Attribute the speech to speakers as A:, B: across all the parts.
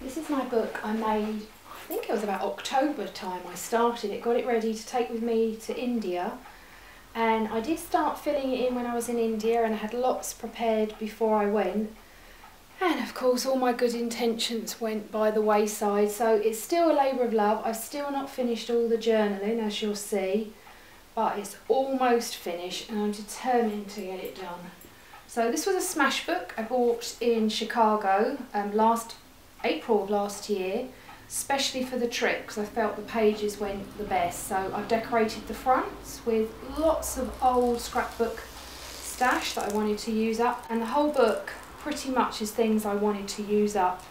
A: This is my book I made, I think it was about October time I started it, got it ready to take with me to India. And I did start filling it in when I was in India and I had lots prepared before I went. And of course all my good intentions went by the wayside, so it's still a labour of love. I've still not finished all the journaling, as you'll see, but it's almost finished and I'm determined to get it done. So this was a smash book I bought in Chicago last April of last year, especially for the trip because I felt the pages went the best. So I've decorated the front with lots of old scrapbook stash that I wanted to use up, and the whole book pretty much is things I wanted to use up.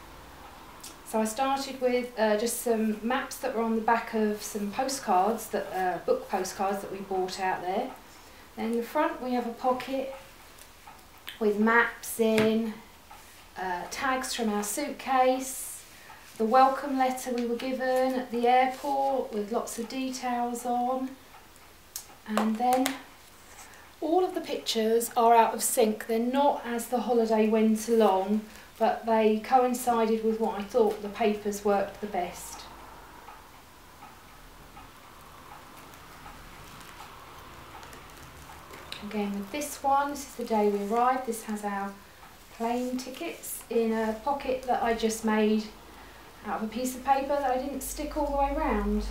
A: So I started with just some maps that were on the back of some postcards, that book postcards that we bought out there. Then in the front we have a pocket with maps in, tags from our suitcase, the welcome letter we were given at the airport with lots of details on, and then all of the pictures are out of sync. They're not as the holiday went along, but they coincided with what I thought the papers worked the best. Again with this one, this is the day we arrived. This has our plane tickets in a pocket that I just made out of a piece of paper that I didn't stick all the way round.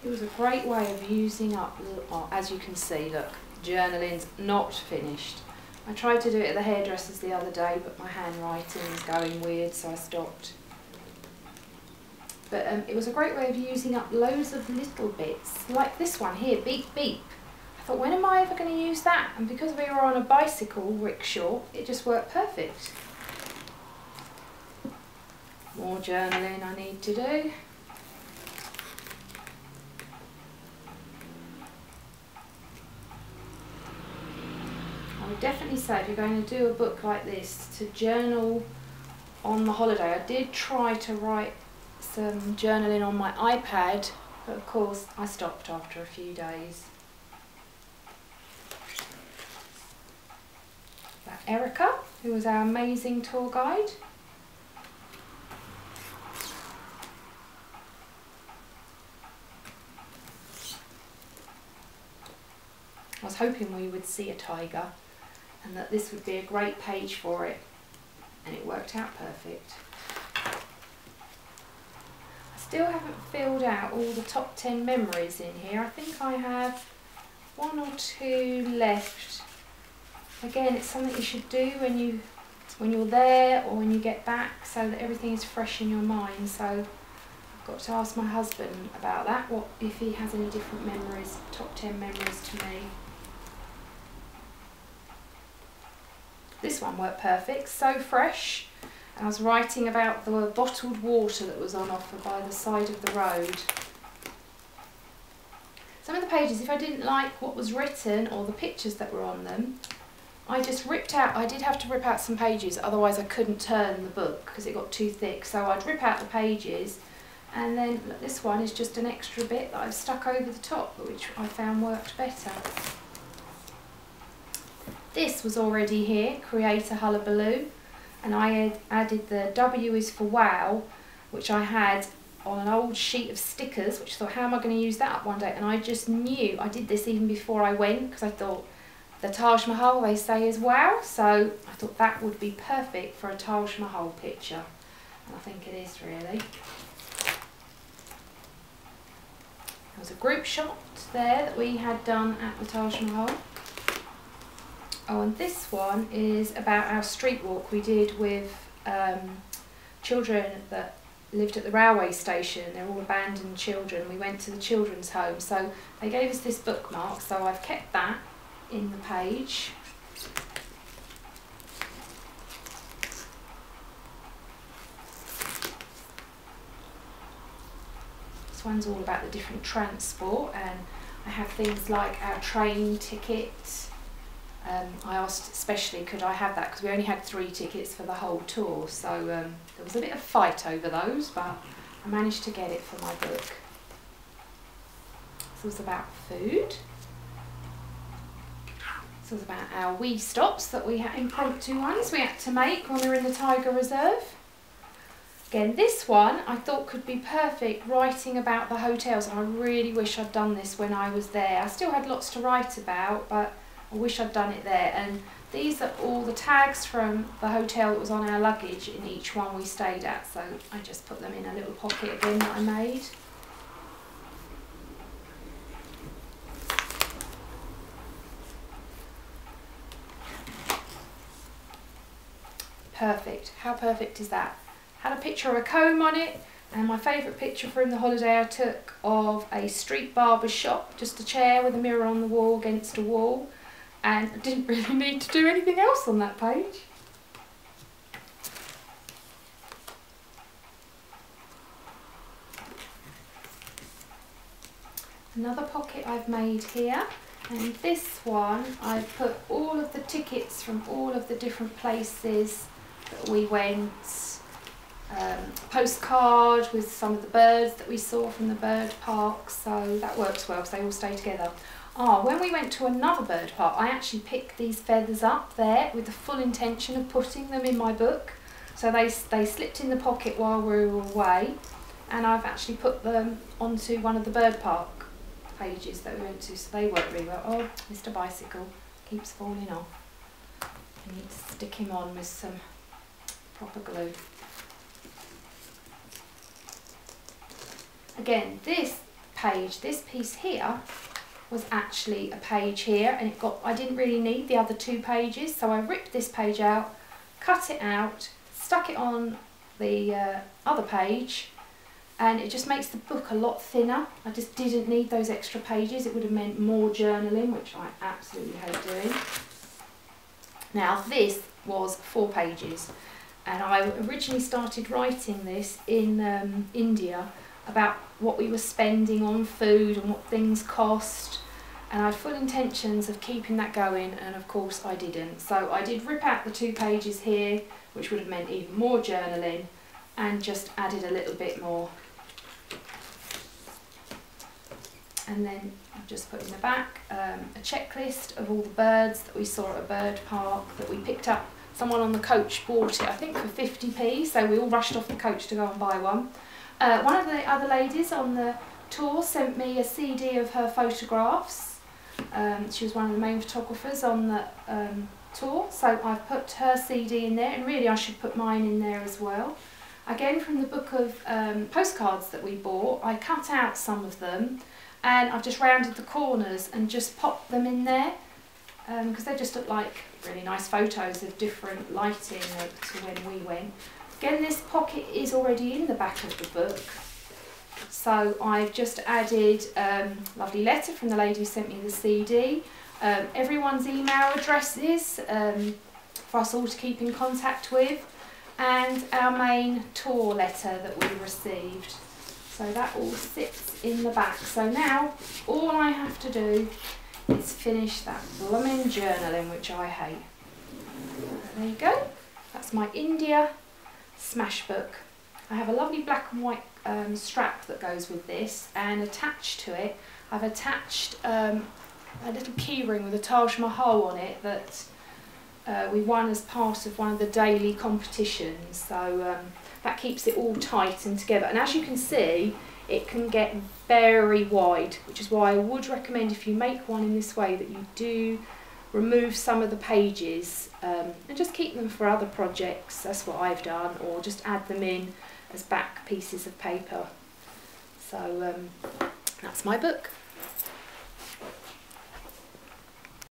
A: It was a great way of using up, as you can see, look, journaling's not finished. I tried to do it at the hairdresser's the other day, but my handwriting was going weird, so I stopped. But it was a great way of using up loads of little bits, like this one here, beep beep. I thought, when am I ever going to use that? And because we were on a bicycle rickshaw, it just worked perfect. More journaling I need to do. I would definitely say if you're going to do a book like this, to journal on the holiday. I did try to write some journaling on my iPad, but of course I stopped after a few days. That Erica, who was our amazing tour guide. I was hoping we would see a tiger and that this would be a great page for it, and it worked out perfect. I still haven't filled out all the top 10 memories in here. I think I have 1 or 2 left. Again, it's something you should do when you're there or when you get back, so that everything is fresh in your mind. So I've got to ask my husband about that, what if he has any different memories, top 10 memories to me. This one worked perfect, so fresh. And I was writing about the bottled water that was on offer by the side of the road. Some of the pages, if I didn't like what was written or the pictures that were on them, I just ripped out. I did have to rip out some pages, otherwise I couldn't turn the book because it got too thick. So I'd rip out the pages, and then look, this one is just an extra bit that I've stuck over the top, which I found worked better. This was already here, create a hullabaloo, and I had added the W is for wow, which I had on an old sheet of stickers, which I thought, how am I going to use that up one day? And I just knew, I did this even before I went, because I thought the Taj Mahal, they say, is wow, so I thought that would be perfect for a Taj Mahal picture, and I think it is really. There was a group shot there that we had done at the Taj Mahal. Oh, and this one is about our street walk we did with children that lived at the railway station. They're all abandoned children. We went to the children's home, so they gave us this bookmark, so I've kept that in the page. This one's all about the different transport, and I have things like our train ticket. I asked especially could I have that, because we only had 3 tickets for the whole tour, so there was a bit of fight over those, but I managed to get it for my book. This was about food. This was about our wee stops that we had, impromptu ones we had to make when we were in the Tiger Reserve. Again, this one I thought could be perfect writing about the hotels. I really wish I'd done this when I was there. I still had lots to write about, but I wish I'd done it there. And these are all the tags from the hotel that was on our luggage in each one we stayed at. So I just put them in a little pocket again that I made. Perfect. How perfect is that? Had a picture of a comb on it, and my favourite picture from the holiday I took of a street barber shop, just a chair with a mirror on the wall against a wall, and I didn't really need to do anything else on that page. Another pocket I've made here, and this one I've put all of the tickets from all of the different places that we went. Postcard with some of the birds that we saw from the bird park, so that works well because they all stay together. When we went to another bird park, I actually picked these feathers up there with the full intention of putting them in my book. So they slipped in the pocket while we were away, and I've actually put them onto one of the bird park pages that we went to, so they work really well. Oh, Mr. Bicycle keeps falling off. I need to stick him on with some proper glue. Again, this piece here was actually a page here, and I didn't really need the other two pages, so I ripped this page out, cut it out, stuck it on the other page, and it just makes the book a lot thinner. I just didn't need those extra pages. It would have meant more journaling, which I absolutely hate doing. Now this was 4 pages, and I originally started writing this in India about what we were spending on food and what things cost, and I had full intentions of keeping that going, and of course I didn't. So I did rip out the 2 pages here, which would have meant even more journaling, and just added a little bit more. And then I've just put in the back a checklist of all the birds that we saw at a bird park that we picked up. Someone on the coach bought it, I think for 50p, so we all rushed off the coach to go and buy one. One of the other ladies on the tour sent me a CD of her photographs. She was one of the main photographers on the tour, so I've put her CD in there, and really I should put mine in there as well. Again, from the book of postcards that we bought, I cut out some of them, and I've just rounded the corners and just popped them in there, because they just look like really nice photos of different lighting to when we went. Again, this pocket is already in the back of the book, so I've just added a lovely letter from the lady who sent me the CD, everyone's email addresses for us all to keep in contact with, and our main tour letter that we received. So that all sits in the back. So now all I have to do is finish that blooming journaling, which I hate. There you go. That's my India smashbook. I have a lovely black and white strap that goes with this, and attached to it I've attached a little key ring with a Taj Mahal on it that we won as part of one of the daily competitions, so that keeps it all tight and together. And as you can see, it can get very wide, which is why I would recommend, if you make one in this way, that you do remove some of the pages and just keep them for other projects. That's what I've done, or just add them in as back pieces of paper. So that's my book.